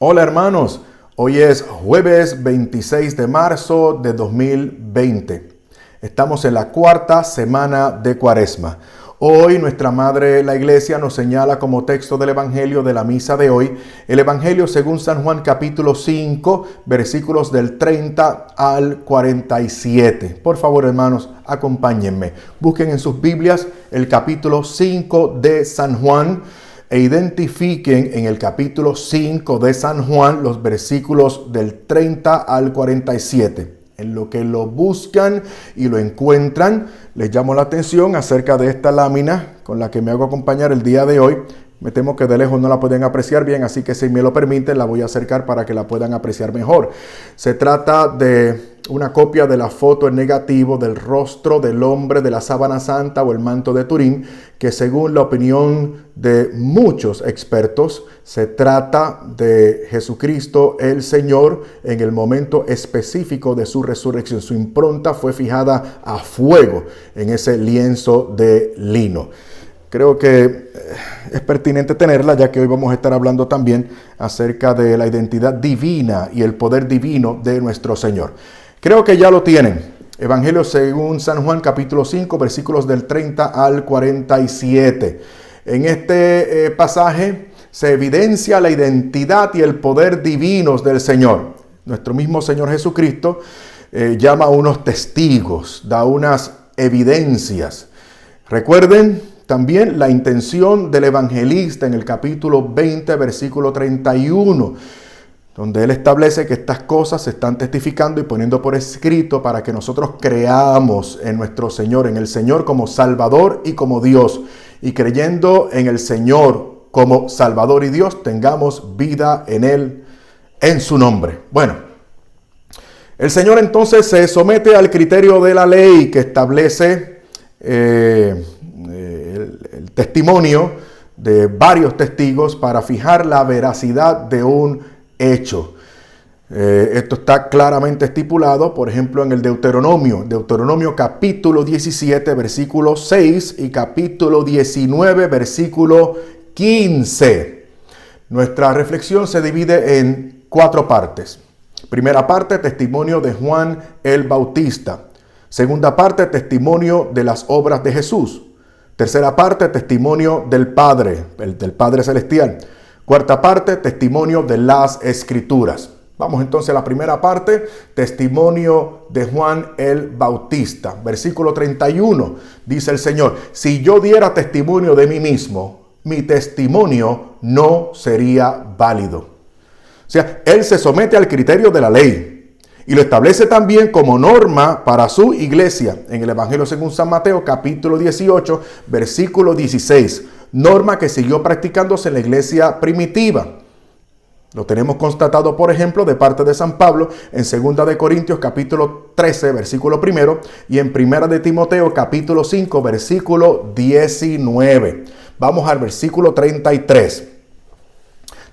Hola hermanos, hoy es jueves 26 de marzo de 2020. Estamos en la cuarta semana de Cuaresma. Hoy nuestra Madre la Iglesia nos señala como texto del Evangelio de la misa de hoy, el Evangelio según San Juan capítulo 5, versículos del 30 al 47. Por favor hermanos, acompáñenme. Busquen en sus Biblias el capítulo 5 de San Juan e identifiquen en el capítulo 5 de San Juan los versículos del 30 al 47. En lo que lo buscan y lo encuentran, les llamo la atención acerca de esta lámina con la que me hago acompañar el día de hoy. Me temo que de lejos no la pueden apreciar bien, así que si me lo permiten la voy a acercar para que la puedan apreciar mejor. Se trata de una copia de la foto en negativo del rostro del hombre de la sábana santa o el manto de Turín, que según la opinión de muchos expertos, se trata de Jesucristo el Señor en el momento específico de su resurrección. Su impronta fue fijada a fuego en ese lienzo de lino. Creo que es pertinente tenerla, ya que hoy vamos a estar hablando también acerca de la identidad divina y el poder divino de nuestro Señor. Creo que ya lo tienen. Evangelio según San Juan, capítulo 5, versículos del 30 al 47. En este pasaje se evidencia la identidad y el poder divinos del Señor. Nuestro mismo Señor Jesucristo llama a unos testigos, da unas evidencias. Recuerden también la intención del evangelista en el capítulo 20, versículo 31, donde él establece que estas cosas se están testificando y poniendo por escrito para que nosotros creamos en nuestro Señor, en el Señor como Salvador y como Dios. Y creyendo en el Señor como Salvador y Dios, tengamos vida en Él, en su nombre. Bueno, el Señor entonces se somete al criterio de la ley que establece el testimonio de varios testigos para fijar la veracidad de un hecho. Esto está claramente estipulado, por ejemplo, en el Deuteronomio capítulo 17, versículo 6 y capítulo 19, versículo 15. Nuestra reflexión se divide en 4 partes. Primera parte, testimonio de Juan el Bautista. Segunda parte, testimonio de las obras de Jesús. Tercera parte, testimonio del Padre, del Padre Celestial. Cuarta parte, testimonio de las Escrituras. Vamos entonces a la primera parte, testimonio de Juan el Bautista. Versículo 31, dice el Señor: si yo diera testimonio de mí mismo, mi testimonio no sería válido. O sea, Él se somete al criterio de la ley. Y lo establece también como norma para su iglesia en el Evangelio según San Mateo, capítulo 18, versículo 16. Norma que siguió practicándose en la iglesia primitiva. Lo tenemos constatado, por ejemplo, de parte de San Pablo en 2 de Corintios, capítulo 13, versículo 1, y en 1 de Timoteo, capítulo 5, versículo 19. Vamos al versículo 33.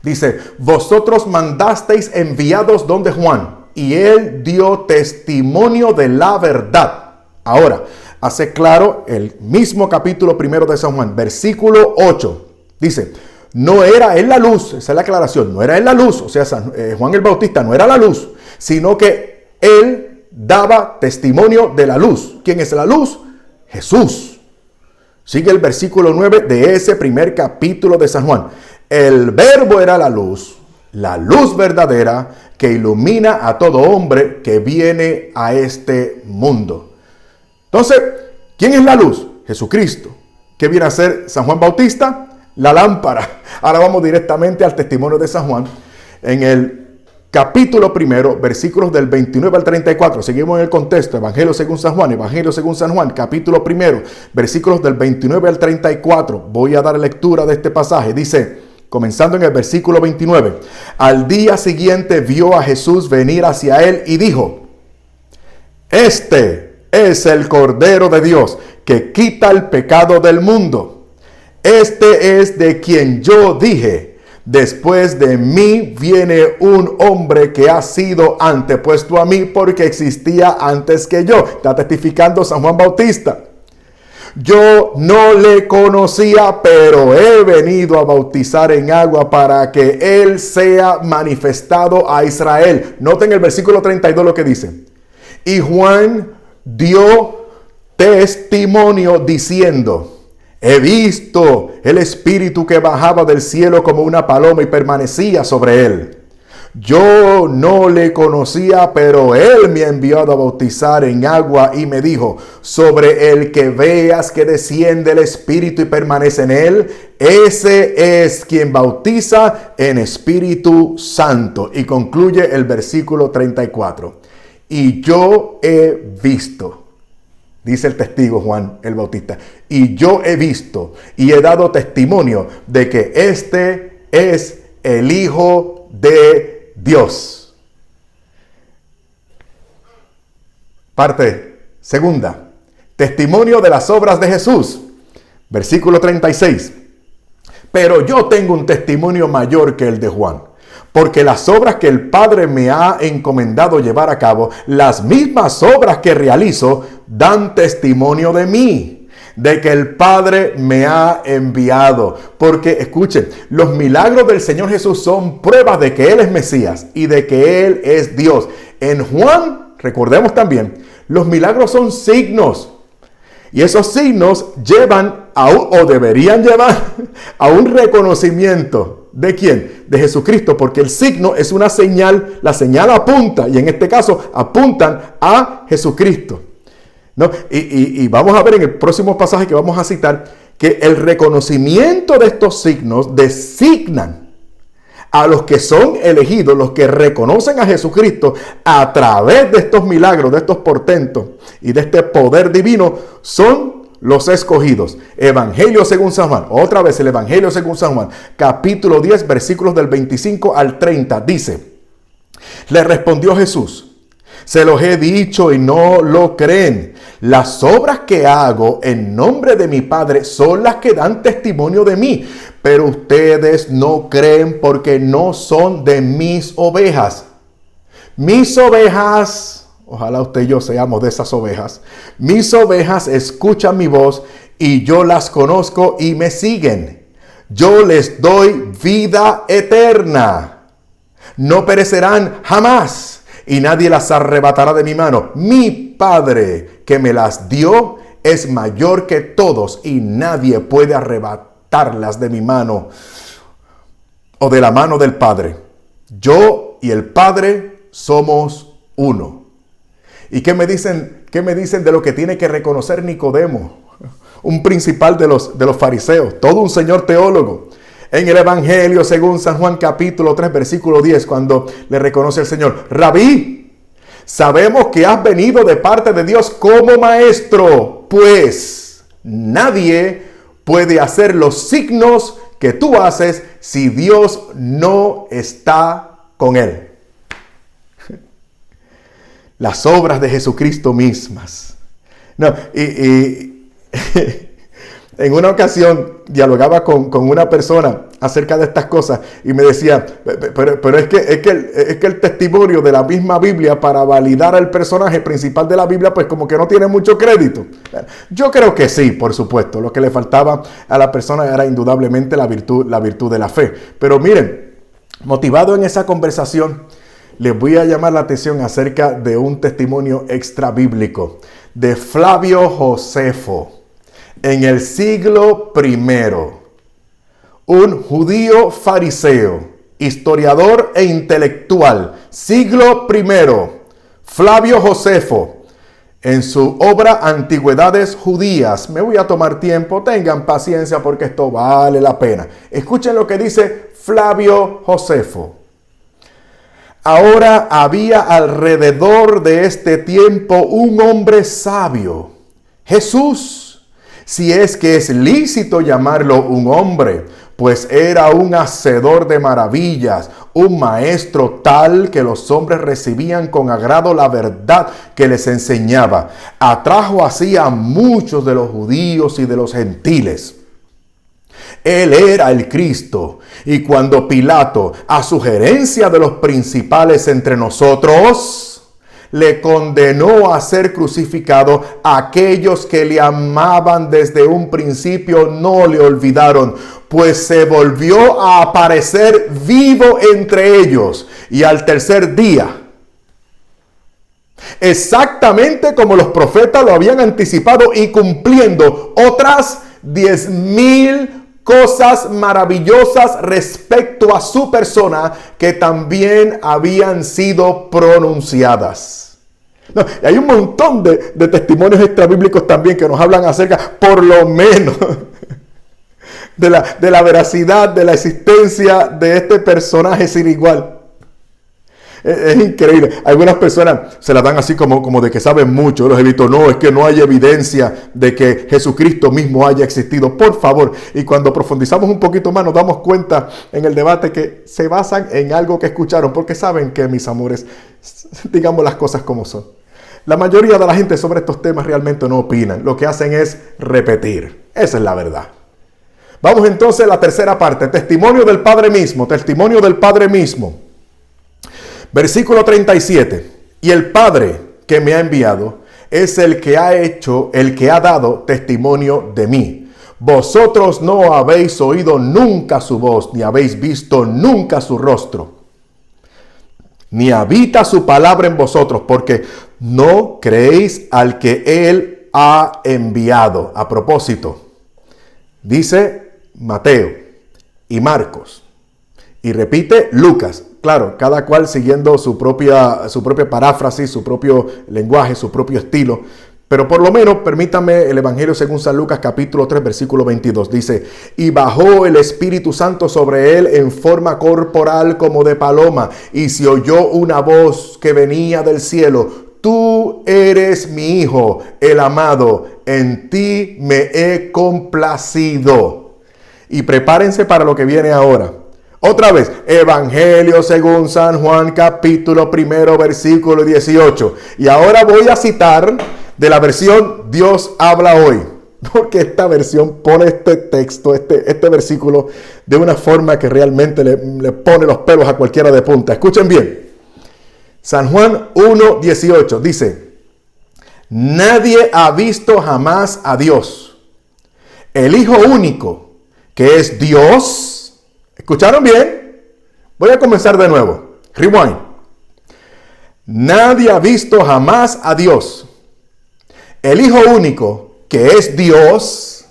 Dice: vosotros mandasteis enviados donde Juan, y él dio testimonio de la verdad. Ahora, hace claro el mismo capítulo 1 de San Juan, versículo 8. Dice: no era él la luz, esa es la aclaración, no era él la luz, o sea, Juan el Bautista no era la luz, sino que él daba testimonio de la luz. ¿Quién es la luz? Jesús. Sigue el versículo 9 de ese primer capítulo de San Juan. El verbo era la luz verdadera que ilumina a todo hombre que viene a este mundo. Entonces, ¿quién es la luz? Jesucristo. ¿Qué viene a ser San Juan Bautista? La lámpara. Ahora vamos directamente al testimonio de San Juan. En el capítulo 1, versículos del 29 al 34. Seguimos en el contexto. Evangelio según San Juan, capítulo 1, versículos del 29 al 34. Voy a dar lectura de este pasaje. Dice, comenzando en el versículo 29. Al día siguiente vio a Jesús venir hacia él y dijo: este es el Cordero de Dios que quita el pecado del mundo. Este es de quien yo dije: después de mí viene un hombre que ha sido antepuesto a mí porque existía antes que yo. Está testificando San Juan Bautista. Yo no le conocía, pero he venido a bautizar en agua para que Él sea manifestado a Israel. Noten el versículo 32 lo que dice. Y Juan dio testimonio diciendo: he visto el Espíritu que bajaba del cielo como una paloma y permanecía sobre él. Yo no le conocía, pero Él me ha enviado a bautizar en agua y me dijo: sobre el que veas que desciende el Espíritu y permanece en Él, ese es quien bautiza en Espíritu Santo. Y concluye el versículo 34. Y yo he visto, dice el testigo Juan el Bautista, y yo he visto y he dado testimonio de que este es el Hijo de Dios. Parte segunda. Testimonio de las obras de Jesús. Versículo 36. Pero yo tengo un testimonio mayor que el de Juan, porque las obras que el Padre me ha encomendado llevar a cabo, las mismas obras que realizo, dan testimonio de mí, de que el Padre me ha enviado. Porque, escuchen, los milagros del Señor Jesús son pruebas de que Él es Mesías y de que Él es Dios. En Juan, recordemos también, los milagros son signos. Y esos signos llevan o deberían llevar a un reconocimiento. ¿De quién? De Jesucristo, porque el signo es una señal, la señal apunta, y en este caso apuntan a Jesucristo. ¿No? Y vamos a ver en el próximo pasaje que vamos a citar que el reconocimiento de estos signos designan a los que son elegidos, los que reconocen a Jesucristo a través de estos milagros, de estos portentos y de este poder divino, son los escogidos. Evangelio según San Juan, otra vez el Evangelio según San Juan, capítulo 10, versículos del 25 al 30, dice: le respondió Jesús: se los he dicho y no lo creen. Las obras que hago en nombre de mi Padre son las que dan testimonio de mí, pero ustedes no creen porque no son de mis ovejas. Mis ovejas, ojalá usted y yo seamos de esas ovejas. Mis ovejas escuchan mi voz y yo las conozco y me siguen. Yo les doy vida eterna. No perecerán jamás y nadie las arrebatará de mi mano. Mi Padre que me las dio es mayor que todos y nadie puede arrebatarlas de mi mano o de la mano del Padre. Yo y el Padre somos uno. ¿Y qué me dicen de lo que tiene que reconocer Nicodemo, un principal de los fariseos, todo un señor teólogo? En el Evangelio según San Juan capítulo 3 versículo 10, cuando le reconoce el Señor: Rabí, sabemos que has venido de parte de Dios como maestro, pues nadie puede hacer los signos que tú haces si Dios no está con él. Las obras de Jesucristo mismas. No, en una ocasión dialogaba con una persona acerca de estas cosas y me decía, pero es que el testimonio de la misma Biblia para validar al personaje principal de la Biblia, pues como que no tiene mucho crédito. Yo creo que sí, por supuesto. Lo que le faltaba a la persona era indudablemente la virtud de la fe. Pero miren, motivado en esa conversación, les voy a llamar la atención acerca de un testimonio extra bíblico de Flavio Josefo. En el siglo I, un judío fariseo, historiador e intelectual, siglo I, Flavio Josefo, en su obra Antigüedades Judías. Me voy a tomar tiempo, tengan paciencia porque esto vale la pena. Escuchen lo que dice Flavio Josefo. Ahora había alrededor de este tiempo un hombre sabio, Jesús, si es que es lícito llamarlo un hombre, pues era un hacedor de maravillas, un maestro tal que los hombres recibían con agrado la verdad que les enseñaba. Atrajo así a muchos de los judíos y de los gentiles. Él era el Cristo, y cuando Pilato, a sugerencia de los principales entre nosotros, le condenó a ser crucificado. Aquellos que le amaban desde un principio no le olvidaron, pues se volvió a aparecer vivo entre ellos. Y al tercer día, exactamente como los profetas lo habían anticipado y cumpliendo otras 10,000 cosas maravillosas respecto a su persona que también habían sido pronunciadas. No, y hay un montón de testimonios extrabíblicos también que nos hablan acerca, por lo menos, de la veracidad, de la existencia de este personaje sin igual. Es increíble. Algunas personas se la dan así como de que saben mucho. Los he visto, no, es que no hay evidencia de que Jesucristo mismo haya existido. Por favor. Y cuando profundizamos un poquito más nos damos cuenta en el debate que se basan en algo que escucharon. Porque saben que, mis amores, digamos las cosas como son. La mayoría de la gente sobre estos temas realmente no opinan. Lo que hacen es repetir. Esa es la verdad. Vamos entonces a la tercera parte. Testimonio del Padre mismo. Testimonio del Padre mismo. Versículo 37. Y el Padre que me ha enviado es el que ha dado testimonio de mí. Vosotros no habéis oído nunca su voz, ni habéis visto nunca su rostro, ni habita su palabra en vosotros, porque no creéis al que él ha enviado. A propósito, dice Mateo y Marcos, y repite Lucas. Claro, cada cual siguiendo su propia paráfrasis, su propio lenguaje, su propio estilo. Pero por lo menos, permítame el Evangelio según San Lucas, capítulo 3, versículo 22. Dice, y bajó el Espíritu Santo sobre él en forma corporal como de paloma. Y se oyó una voz que venía del cielo. Tú eres mi Hijo, el amado. En ti me he complacido. Y prepárense para lo que viene ahora. Otra vez, Evangelio según San Juan, capítulo 1, versículo 18. Y ahora voy a citar de la versión Dios habla hoy. Porque esta versión pone este texto, este versículo, de una forma que realmente le pone los pelos a cualquiera de punta. Escuchen bien. San Juan 1, 18 dice, nadie ha visto jamás a Dios. El Hijo único, que es Dios. ¿Escucharon bien? Voy a comenzar de nuevo. Rewind. Nadie ha visto jamás a Dios. El Hijo único, que es Dios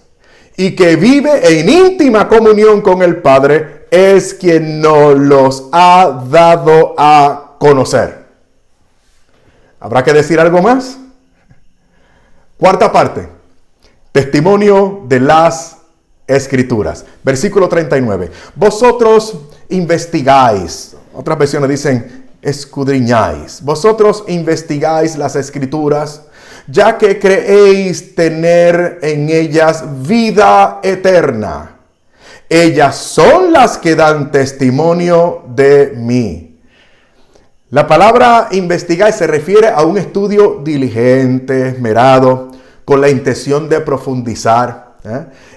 y que vive en íntima comunión con el Padre, es quien nos los ha dado a conocer. ¿Habrá que decir algo más? Cuarta parte. Testimonio de las Escrituras. Versículo 39. Vosotros investigáis. Otras versiones dicen escudriñáis. Vosotros investigáis las Escrituras, ya que creéis tener en ellas vida eterna. Ellas son las que dan testimonio de mí. La palabra investigar se refiere a un estudio diligente, esmerado, con la intención de profundizar.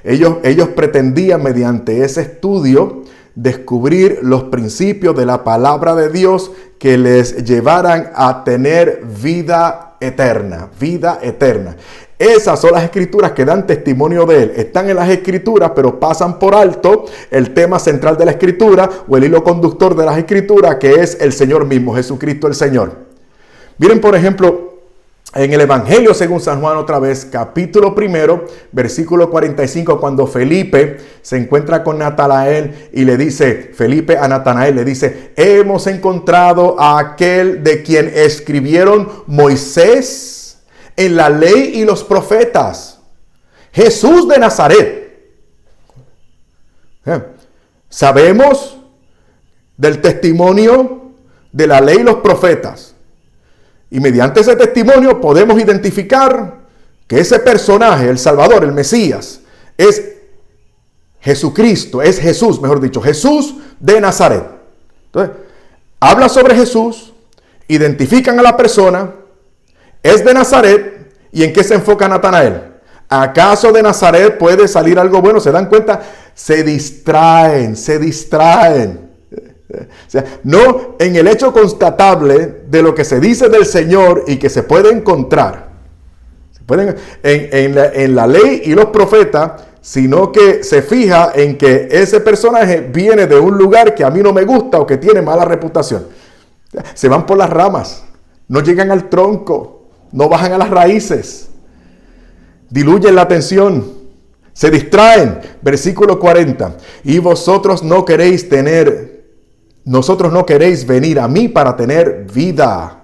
Ellos pretendían mediante ese estudio descubrir los principios de la palabra de Dios que les llevaran a tener vida eterna, vida eterna. Esas son las escrituras que dan testimonio de él. Están en las escrituras, pero pasan por alto el tema central de la escritura o el hilo conductor de las escrituras, que es el Señor mismo, Jesucristo el Señor. Miren, por ejemplo, en el Evangelio según San Juan otra vez, capítulo 1, versículo 45, cuando Felipe se encuentra con Natanael y le dice, Felipe a Natanael le dice, hemos encontrado a aquel de quien escribieron Moisés en la ley y los profetas, Jesús de Nazaret. Sabemos del testimonio de la ley y los profetas. Y mediante ese testimonio podemos identificar que ese personaje, el Salvador, el Mesías, es Jesucristo, es Jesús, mejor dicho, Jesús de Nazaret. Entonces, habla sobre Jesús, identifican a la persona, es de Nazaret. ¿Y en qué se enfoca Natanael? ¿Acaso de Nazaret puede salir algo bueno? ¿Se dan cuenta? Se distraen. O sea, no en el hecho constatable de lo que se dice del Señor y que se puede encontrar en la ley y los profetas, sino que se fija en que ese personaje viene de un lugar que a mí no me gusta o que tiene mala reputación. Se van por las ramas, no llegan al tronco, no bajan a las raíces, diluyen la atención, se distraen. Versículo 40. Y nosotros no queréis venir a mí para tener vida.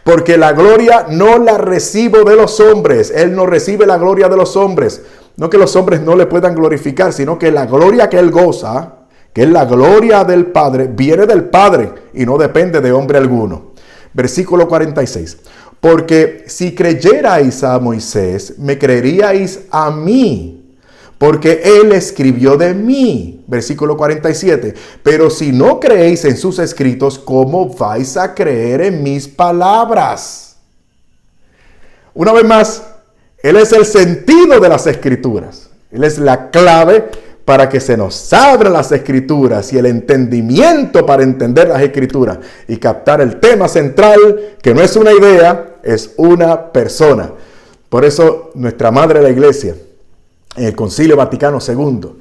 Porque la gloria no la recibo de los hombres. Él no recibe la gloria de los hombres. No que los hombres no le puedan glorificar, sino que la gloria que él goza, que es la gloria del Padre, viene del Padre y no depende de hombre alguno. Versículo 46. Porque si creyerais a Moisés, me creeríais a mí, porque él escribió de mí. Versículo 47. Pero si no creéis en sus escritos, ¿cómo vais a creer en mis palabras? Una vez más, él es el sentido de las escrituras. Él es la clave para que se nos abran las escrituras y el entendimiento para entender las escrituras y captar el tema central, que no es una idea, es una persona. Por eso nuestra madre la iglesia, en el Concilio Vaticano II,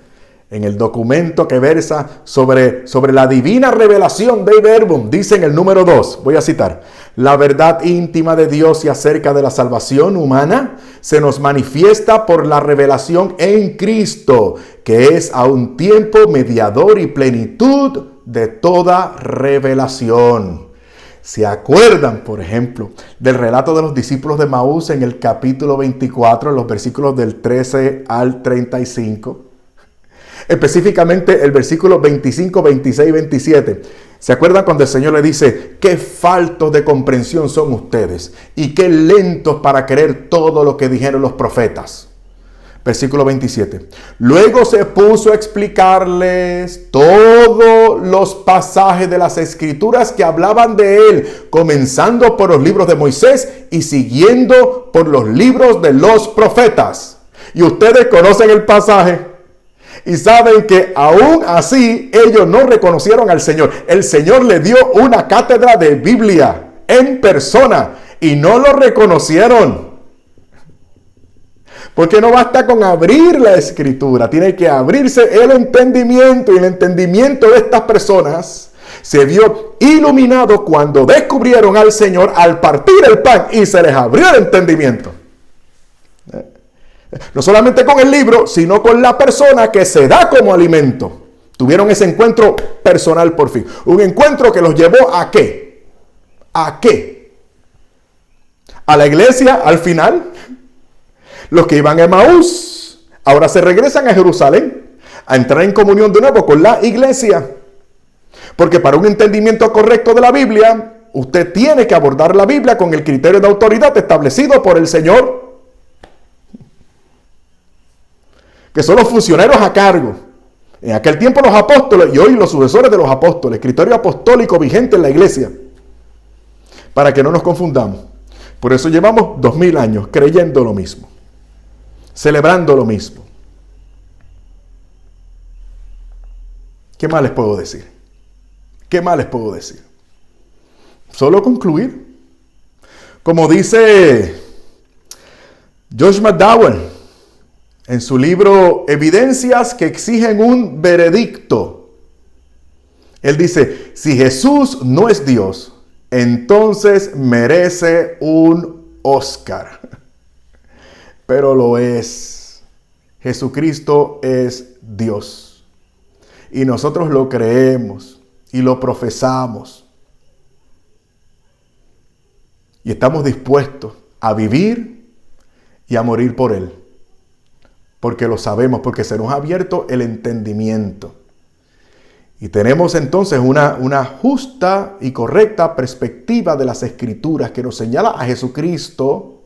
en el documento que versa sobre la divina revelación Dei Verbum, dice en el número 2, voy a citar: la verdad íntima de Dios y acerca de la salvación humana se nos manifiesta por la revelación en Cristo, que es a un tiempo mediador y plenitud de toda revelación. ¿Se acuerdan, por ejemplo, del relato de los discípulos de Maús en el capítulo 24, en los versículos del 13 al 35? Específicamente el versículo 25, 26 y 27. ¿Se acuerdan cuando el Señor le dice: qué faltos de comprensión son ustedes y qué lentos para creer todo lo que dijeron los profetas? Versículo 27. Luego se puso a explicarles todos los pasajes de las escrituras que hablaban de él, comenzando por los libros de Moisés y siguiendo por los libros de los profetas. Y ustedes conocen el pasaje y saben que aún así ellos no reconocieron al Señor. El Señor le dio una cátedra de Biblia en persona y no lo reconocieron. Porque no basta con abrir la escritura, tiene que abrirse el entendimiento, y el entendimiento de estas personas se vio iluminado cuando descubrieron al Señor al partir el pan y se les abrió el entendimiento. No solamente con el libro, sino con la persona que se da como alimento. Tuvieron ese encuentro personal por fin. Un encuentro que los llevó ¿a qué? ¿A qué? A la iglesia al final. Los que iban a Emaús ahora se regresan a Jerusalén a entrar en comunión de nuevo con la iglesia. Porque para un entendimiento correcto de la Biblia, usted tiene que abordar la Biblia con el criterio de autoridad establecido por el Señor, que son los funcionarios a cargo. En aquel tiempo los apóstoles y hoy los sucesores de los apóstoles, criterio apostólico vigente en la iglesia, para que no nos confundamos. Por eso llevamos 2000 años creyendo lo mismo, celebrando lo mismo. ¿Qué más les puedo decir? ¿Qué más les puedo decir? Solo concluir. Como dice Josh McDowell en su libro Evidencias que exigen un veredicto. Él dice: si Jesús no es Dios, entonces merece un Oscar. Pero lo es. Jesucristo es Dios. Y nosotros lo creemos y lo profesamos. Y estamos dispuestos a vivir y a morir por Él. Porque lo sabemos, porque se nos ha abierto el entendimiento. Y tenemos entonces una justa y correcta perspectiva de las Escrituras que nos señala a Jesucristo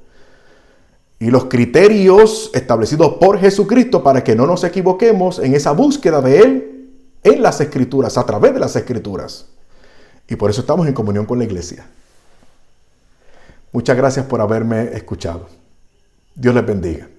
y los criterios establecidos por Jesucristo para que no nos equivoquemos en esa búsqueda de Él en las Escrituras, a través de las Escrituras. Y por eso estamos en comunión con la iglesia. Muchas gracias por haberme escuchado. Dios les bendiga.